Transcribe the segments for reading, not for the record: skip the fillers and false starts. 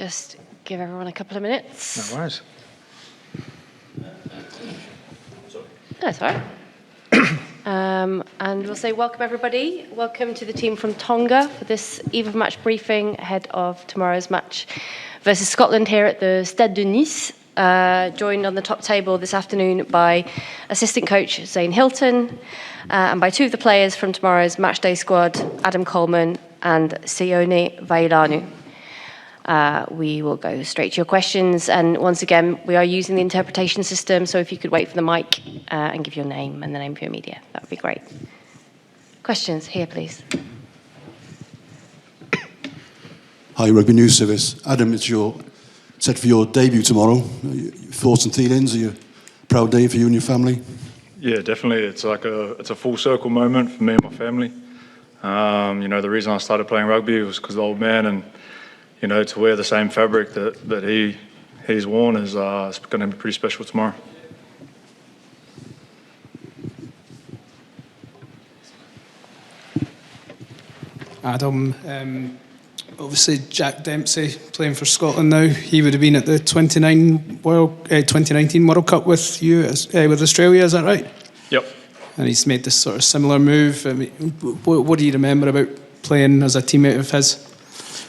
just give everyone a couple of minutes. No worries. That's all right. And we'll say welcome, everybody. Welcome to the team from Tonga for this eve of match briefing ahead of tomorrow's match versus Scotland here at the Stade de Nice. Joined on the top table this afternoon by assistant coach Zane Hilton and by two of the players from tomorrow's matchday squad, Adam Coleman and Sione Vailanu. We will go straight to your questions, and once again we are using the interpretation system, so if you could wait for the mic and give your name and the name of your media, that would be great. Questions here, please. Hi, Rugby News Service. Adam, it's set for your debut tomorrow. Thoughts and feelings? Are you a proud day for you and your family? Yeah, definitely. It's a full circle moment for me and my family. The reason I started playing rugby was because of the old man, and to wear the same fabric that he's worn is it's going to be pretty special tomorrow. Adam, obviously Jack Dempsey playing for Scotland now. He would have been at the 2019 World Cup with you with Australia, is that right? Yep. And he's made this sort of similar move. I mean, what do you remember about playing as a teammate of his?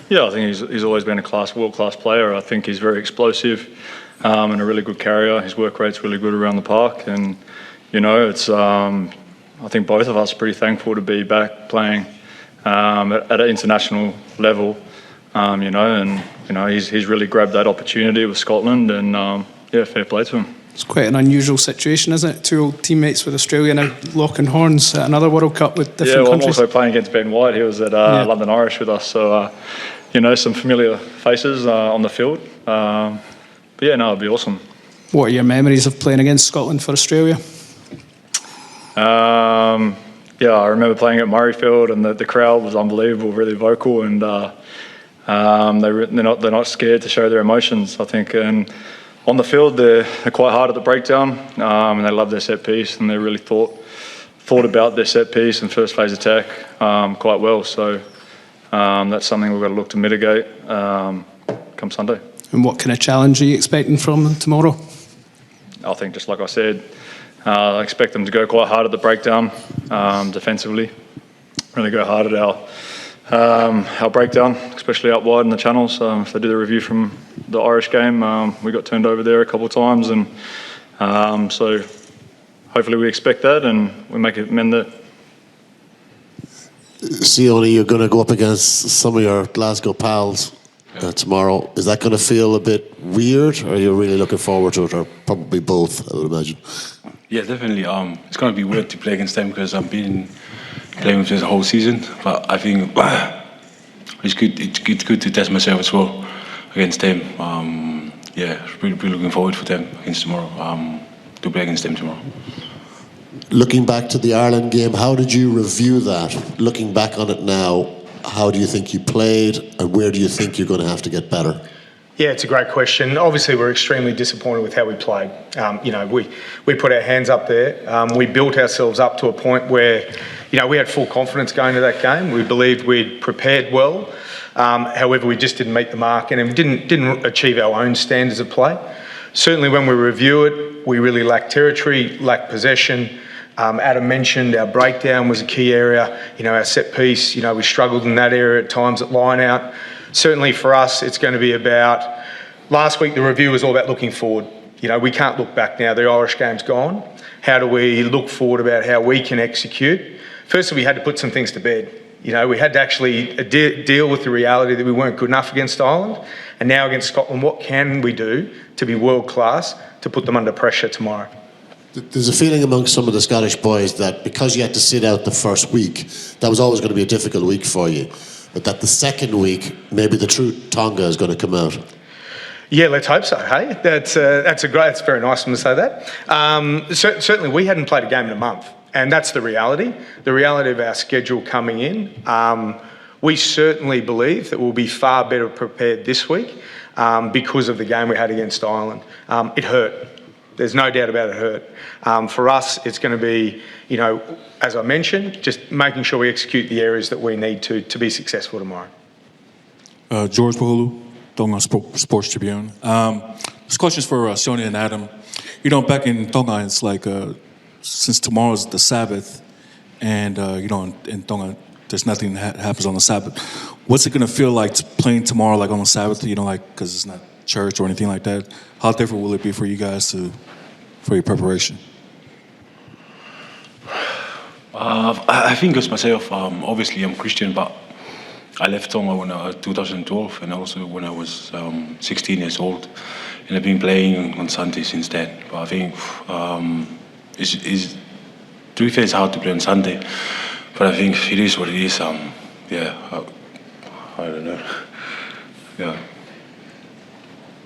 Yeah, I think he's always been a world-class player. I think he's very explosive and a really good carrier. His work rate's really good around the park, and it's. I think both of us are pretty thankful to be back playing at an international level. He's really grabbed that opportunity with Scotland, and fair play to him. It's quite an unusual situation, isn't it? Two old teammates with Australia now locking horns at another World Cup with different countries. I'm also playing against Ben White. He was at London Irish with us, so some familiar faces on the field. It'd be awesome. What are your memories of playing against Scotland for Australia? I remember playing at Murrayfield, and the crowd was unbelievable, really vocal, and they're not scared to show their emotions, I think. And on the field, they're quite hard at the breakdown, and they love their set piece, and they really thought about their set piece and first phase attack quite well. So that's something we've got to look to mitigate come Sunday. And what kind of challenge are you expecting from them tomorrow? I think, just like I said, I expect them to go quite hard at the breakdown defensively. Really go hard at our breakdown, especially out wide in the channels. If they do the review from the Irish game, we got turned over there a couple of times, and so hopefully we expect that and we make it mend that. Sione, you're going to go up against some of your Glasgow pals tomorrow. Is that going to feel a bit weird, or are you really looking forward to it, or probably both, I would imagine? Yeah, definitely. It's going to be weird to play against them because I've been playing with them the whole season. But I think it's good to test myself as well against them. Really looking forward for them against tomorrow. To play against them tomorrow. Looking back to the Ireland game, how did you review that? Looking back on it now, how do you think you played, and where do you think you're going to have to get better? Yeah, it's a great question. Obviously, we're extremely disappointed with how we played. We put our hands up there. We built ourselves up to a point where, we had full confidence going to that game. We believed we'd prepared well. However, we just didn't meet the mark and didn't achieve our own standards of play. Certainly, when we review it, we really lacked territory, lacked possession. Adam mentioned our breakdown was a key area. Our set piece, we struggled in that area at times at line out. Certainly for us, it's going to be about, last week the review was all about looking forward. We can't look back now. The Irish game's gone. How do we look forward about how we can execute? Firstly, we had to put some things to bed. We had to actually deal with the reality that we weren't good enough against Ireland. And now against Scotland, what can we do to be world class to put them under pressure tomorrow? There's a feeling among some of the Scottish boys that because you had to sit out the first week, that was always going to be a difficult week for you. But that the second week, maybe the true Tonga is going to come out. Yeah, let's hope so. Hey, that's very nice of them to say that. Certainly, we hadn't played a game in a month, and that's the reality. The reality of our schedule coming in. We certainly believe that we'll be far better prepared this week because of the game we had against Ireland. It hurt. There's no doubt about it hurt. For us, it's going to be, as I mentioned, just making sure we execute the areas that we need to be successful tomorrow. George Pahulu. Tonga Sports Tribune. This question is for Sione and Adam. Back in Tonga, it's like since tomorrow's the Sabbath, and in Tonga, there's nothing that happens on the Sabbath. What's it gonna feel like playing tomorrow, like on the Sabbath? Because it's not church or anything like that. How different will it be for you guys for your preparation? I think as myself, obviously I'm Christian, but I left Tonga when I was 2012, and also when I was 16 years old, and I've been playing on Sunday since then. But I think to be fair, it's hard to play on Sunday, but I think it is what it is. I don't know. Yeah.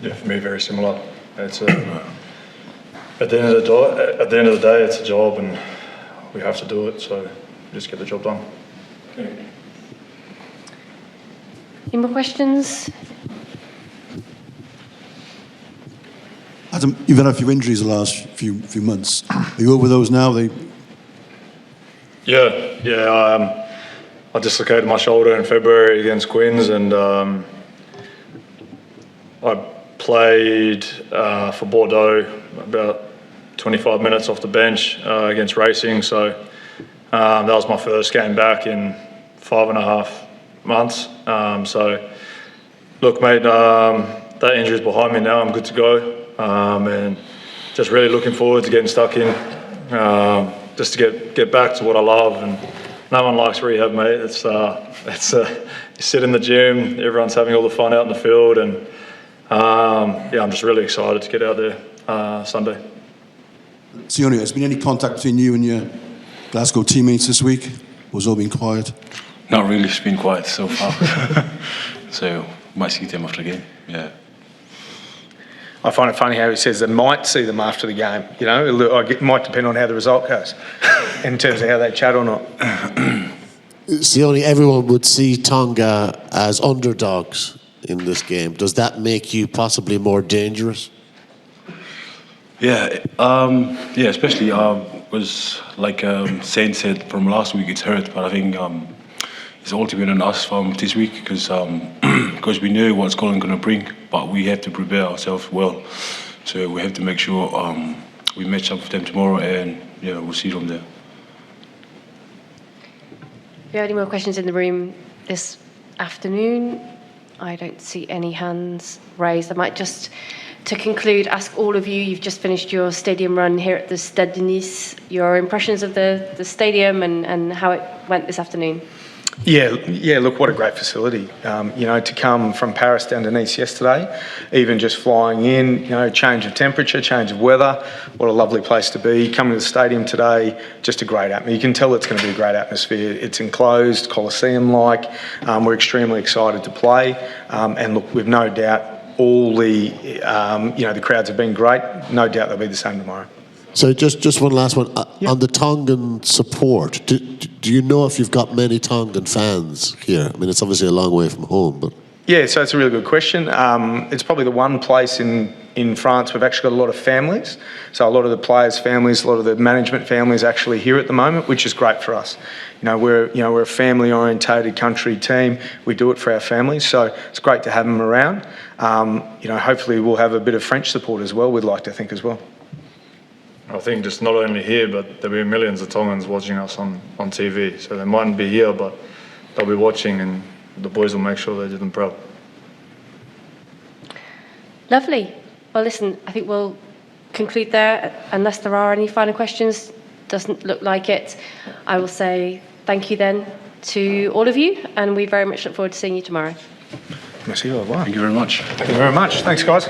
Yeah, for me, very similar. It's at the end of the day, it's a job, and we have to do it. So just get the job done. Any more questions? Adam, you've had a few injuries the last few months. Are you over those now? I dislocated my shoulder in February against Quins, and I played for Bordeaux about 25 minutes off the bench against Racing. So that was my first game back in 5.5 months. So look, mate, that injury's behind me now. I'm good to go, and just really looking forward to getting stuck in, just to get back to what I love. And no one likes rehab, mate. It's you sit in the gym, everyone's having all the fun out in the field, and I'm just really excited to get out there Sunday. Sione, has been any contact between you and your Glasgow teammates this week? Or has it all been quiet? Not really, it's been quiet so far. So might see them after the game. Yeah. I find it funny how he says they might see them after the game. It might depend on how the result goes in terms of how they chat or not. Sione, everyone would see Tonga as underdogs in this game. Does that make you possibly more dangerous? Yeah, especially was like Saint said from last week, it's hurt, but I think it's all dependent on us from this week because we know what Scotland going to bring, but we have to prepare ourselves well. So we have to make sure we match up with them tomorrow, and we'll see from there. If you have any more questions in the room this afternoon, I don't see any hands raised. I might just, to conclude, ask all of you, you've just finished your stadium run here at the Stade de Nice, your impressions of the stadium and how it went this afternoon. Yeah, look, what a great facility. To come from Paris down to Nice yesterday, even just flying in, change of temperature, change of weather, what a lovely place to be. Coming to the stadium today, just a great atmosphere. You can tell it's going to be a great atmosphere. It's enclosed, Colosseum-like. We're extremely excited to play. And look, we've no doubt all the crowds have been great. No doubt they'll be the same tomorrow. So just one last one. On the Tongan support, do you know if you've got many Tongan fans here? I mean, it's obviously a long way from home, but... Yeah, so it's a really good question. It's probably the one place in France we've actually got a lot of families. So a lot of the players' families, a lot of the management families actually here at the moment, which is great for us. We're a family-orientated country team. We do it for our families, so it's great to have them around. Hopefully we'll have a bit of French support as well, we'd like to think as well. I think just not only here, but there'll be millions of Tongans watching us on TV. So they mightn't be here, but they'll be watching, and the boys will make sure they do them proud. Lovely. Well, listen, I think we'll conclude there, unless there are any final questions. Doesn't look like it. I will say thank you then to all of you, and we very much look forward to seeing you tomorrow. Merci, au revoir. Thank you very much. Thank you very much. Thanks, guys.